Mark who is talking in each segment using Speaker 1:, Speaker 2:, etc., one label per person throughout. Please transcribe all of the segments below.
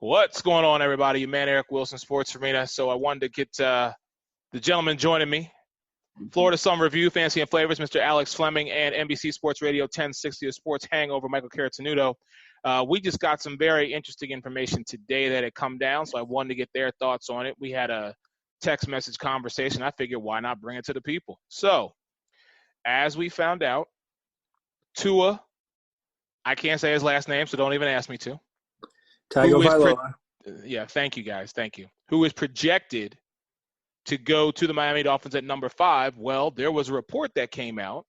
Speaker 1: What's going on, everybody? Your man, Eric Wilson, Sports Arena. So I wanted to get the gentleman joining me. Florida Sun Review, Fancy and Flavors, Mr. Alex Fleming, and NBC Sports Radio 1060, a sports hangover, Michael Caratanudo. We just got some very interesting information today that had come down, so I wanted to get their thoughts on it. We had a text message conversation. I figured, why not bring it to the people? So, as we found out, Tua, I can't say his last name, so don't even ask me to.
Speaker 2: Tagovailoa.
Speaker 1: Yeah, thank you, guys. Thank you. Who is projected to go to the Miami Dolphins at number 5? Well, there was a report that came out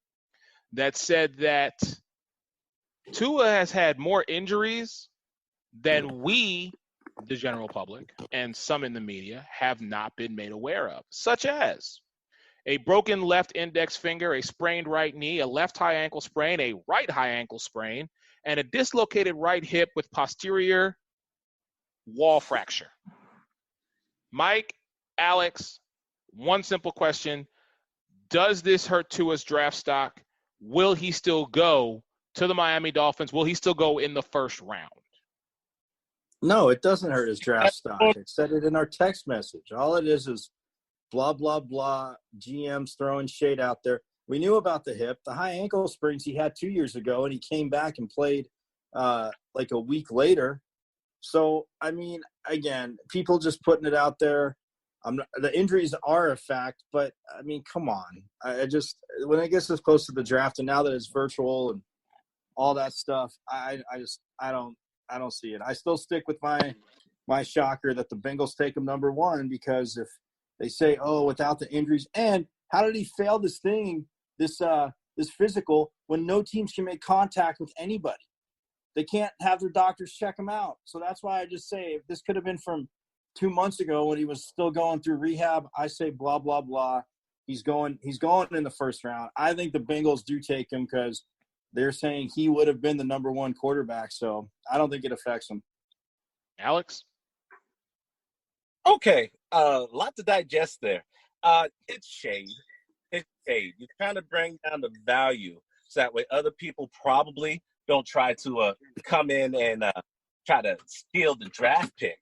Speaker 1: that said that Tua has had more injuries than we, the general public, and some in the media, have not been made aware of, such as a broken left index finger, a sprained right knee, a left high ankle sprain, a right high ankle sprain, and a dislocated right hip with posterior wall fracture. Mike, Alex, one simple question. Does this hurt Tua's draft stock? Will he still go to the Miami Dolphins? Will he still go in the first round?
Speaker 2: No, it doesn't hurt his draft stock. I said it in our text message. All it is blah, blah, blah, GMs throwing shade out there. We knew about the hip. The high ankle sprains he had 2 years ago, and he came back and played like a week later. So, I mean, again, people just putting it out there. The injuries are a fact, but, I mean, come on. I just – when it gets this close to the draft and now that it's virtual and all that stuff, I don't see it. I still stick with my shocker that the Bengals take him number 1 because if they say, oh, without the injuries – and how did he fail this physical when no teams can make contact with anybody? They can't have their doctors check him out. So that's why I just say if this could have been from 2 months ago when he was still going through rehab, I say blah, blah, blah. He's going in the first round. I think the Bengals do take him because they're saying he would have been the number 1 quarterback. So I don't think it affects him.
Speaker 1: Alex?
Speaker 3: Okay. A lot to digest there. It's shade. It's shade. You kind of bring down the value so that way other people probably don't try to come in and try to steal the draft pick,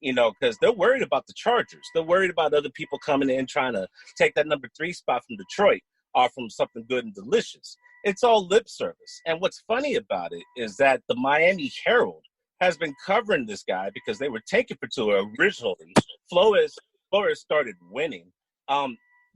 Speaker 3: because they're worried about the Chargers. They're worried about other people coming in trying to take that number 3 spot from Detroit or from something good and delicious. It's all lip service. And what's funny about it is that the Miami Herald has been covering this guy because they were taking for Tua originally. Flores started winning.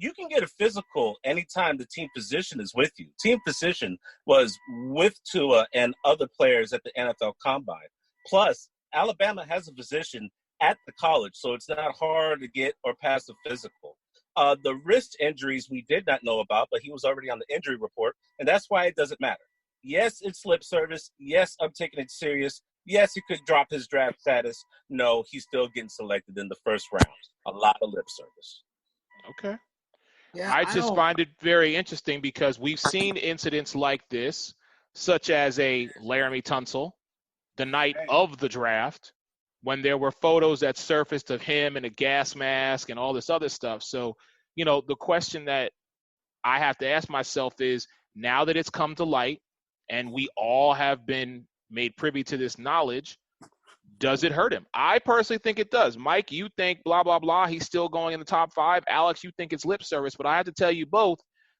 Speaker 3: You can get a physical anytime the team physician is with you. Team physician was with Tua and other players at the NFL Combine. Plus, Alabama has a physician at the college, so it's not hard to get or pass a physical. The wrist injuries we did not know about, but he was already on the injury report, and that's why it doesn't matter. Yes, it's lip service. Yes, I'm taking it serious. Yes, he could drop his draft status. No, he's still getting selected in the first round. A lot of lip service.
Speaker 1: Okay.
Speaker 2: Yeah,
Speaker 1: I just find it very interesting because we've seen incidents like this, such as a Laramie Tunsil, the night of the draft, when there were photos that surfaced of him in a gas mask and all this other stuff. So, the question that I have to ask myself is, now that it's come to light and we all have been made privy to this knowledge, does it hurt him? I personally think it does. Mike, you think blah, blah, blah, he's still going in the top 5. Alex, you think it's lip service. But I have to tell you both,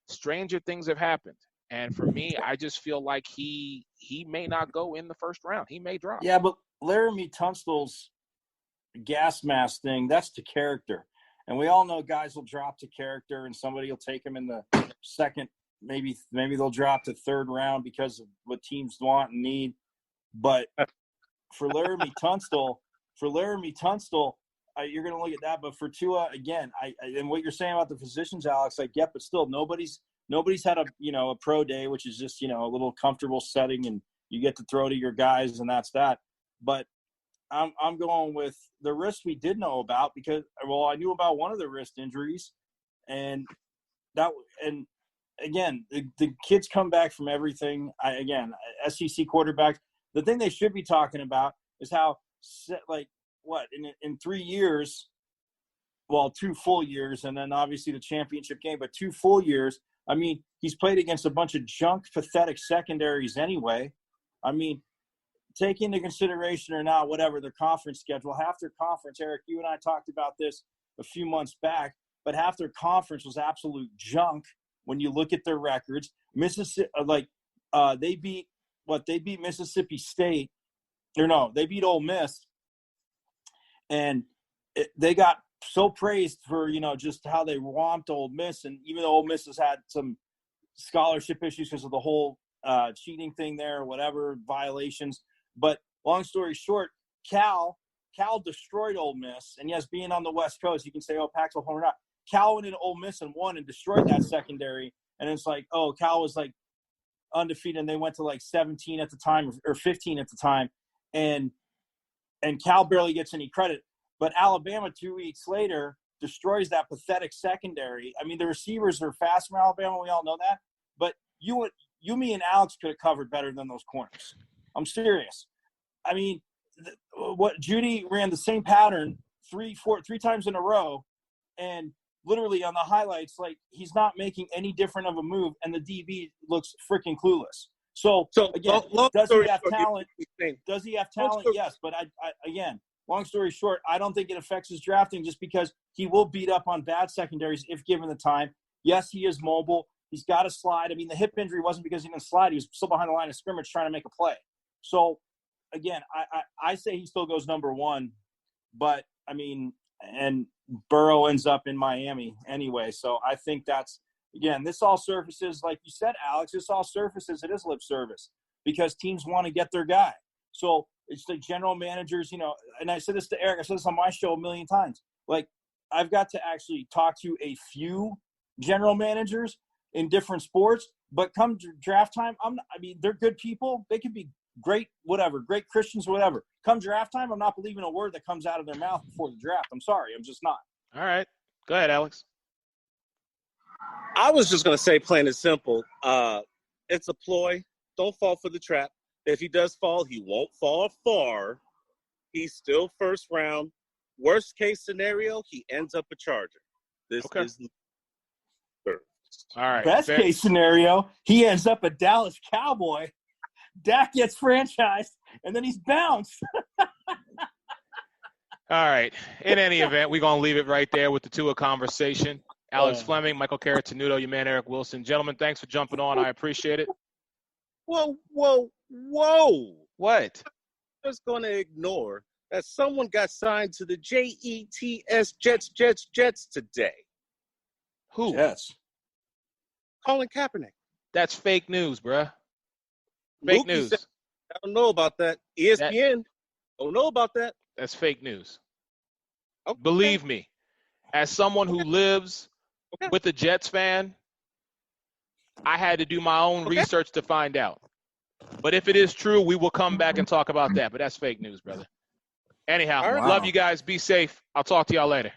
Speaker 1: stranger things have happened. And for me, I just feel like he may not go in the first round. He may drop.
Speaker 2: Yeah, but Laramie Tunsil's gas mask thing, that's to character. And we all know guys will drop to character and somebody will take him in the second, maybe they'll drop to 3rd round because of what teams want and need. But for Laramie Tunsil, you're going to look at that. But for Tua, again, and what you're saying about the physicians, Alex, I get, but still nobody's had a pro day, which is just, a little comfortable setting and you get to throw to your guys and that's that. But I'm going with the wrist we did know about because, I knew about one of the wrist injuries and again, the kids come back from everything. SEC quarterbacks, the thing they should be talking about is how, in 3 years, 2 full years, and then obviously the championship game, but 2 full years. I mean, he's played against a bunch of junk, pathetic secondaries anyway. I mean, take into consideration or not, whatever their conference schedule, half their conference, Eric, you and I talked about this a few months back, but half their conference was absolute junk when you look at their records. Mississippi, they beat Mississippi State, or no, they beat Ole Miss, and they got so praised for, just how they romped Ole Miss. And even though Ole Miss has had some scholarship issues because of the whole cheating thing there, or whatever, violations. But long story short, Cal destroyed Ole Miss. And yes, being on the West Coast, you can say, oh, Pac-12 home or not. Cal went into Ole Miss and won and destroyed that secondary. And it's like, oh, Cal was like undefeated, and they went to like 17 at the time, or 15 at the time. And Cal barely gets any credit. But Alabama 2 weeks later destroys that pathetic secondary. I mean, the receivers are fast from Alabama. We all know that. But you, me, and Alex could have covered better than those corners. I'm serious. I mean, Judy ran the same pattern three times in a row, and literally on the highlights, like, he's not making any different of a move, and the DB looks freaking clueless. So again, does he have talent? Does he have talent? Yes, but again, long story short, I don't think it affects his drafting, just because he will beat up on bad secondaries if given the time. Yes, he is mobile. He's got to slide. I mean, the hip injury wasn't because he didn't slide. He was still behind the line of scrimmage trying to make a play. So, again, I say he still goes number one. But, I mean, and Burrow ends up in Miami anyway. So I think that's, again, this all surfaces, like you said, Alex, this all surfaces, it is lip service, because teams want to get their guy. So it's the general managers, and I said this to Eric, I said this on my show a million times. Like, I've got to actually talk to a few general managers in different sports, but come draft time, they're good people. They could be great, whatever, great Christians, whatever. Come draft time, I'm not believing a word that comes out of their mouth before the draft. I'm sorry. I'm just not.
Speaker 1: All right. Go ahead, Alex.
Speaker 3: I was just going to say, plain and simple, it's a ploy. Don't fall for the trap. If he does fall, he won't fall far. He's still first round. Worst case scenario, he ends up a Charger. This is
Speaker 1: all right.
Speaker 2: Best case scenario, he ends up a Dallas Cowboy. Dak gets franchised, and then he's bounced.
Speaker 1: All right. In any event, we're going to leave it right there with the Tua conversation. Alex Fleming, Michael Caratanudo, your man Eric Wilson. Gentlemen, thanks for jumping on. I appreciate it.
Speaker 3: Whoa.
Speaker 1: What?
Speaker 3: I was going to ignore that someone got signed to the Jets today.
Speaker 1: Who?
Speaker 2: Jets.
Speaker 3: Colin Kaepernick.
Speaker 1: That's fake news, bruh. Fake news.
Speaker 3: Said, I don't know about that. ESPN. Don't know about that.
Speaker 1: That's fake news.
Speaker 3: Okay.
Speaker 1: Believe me, as someone who lives with a Jets fan, I had to do my own research to find out. But if it is true, we will come back and talk about that. But that's fake news, brother. Anyhow, love you guys. Be safe. I'll talk to y'all later.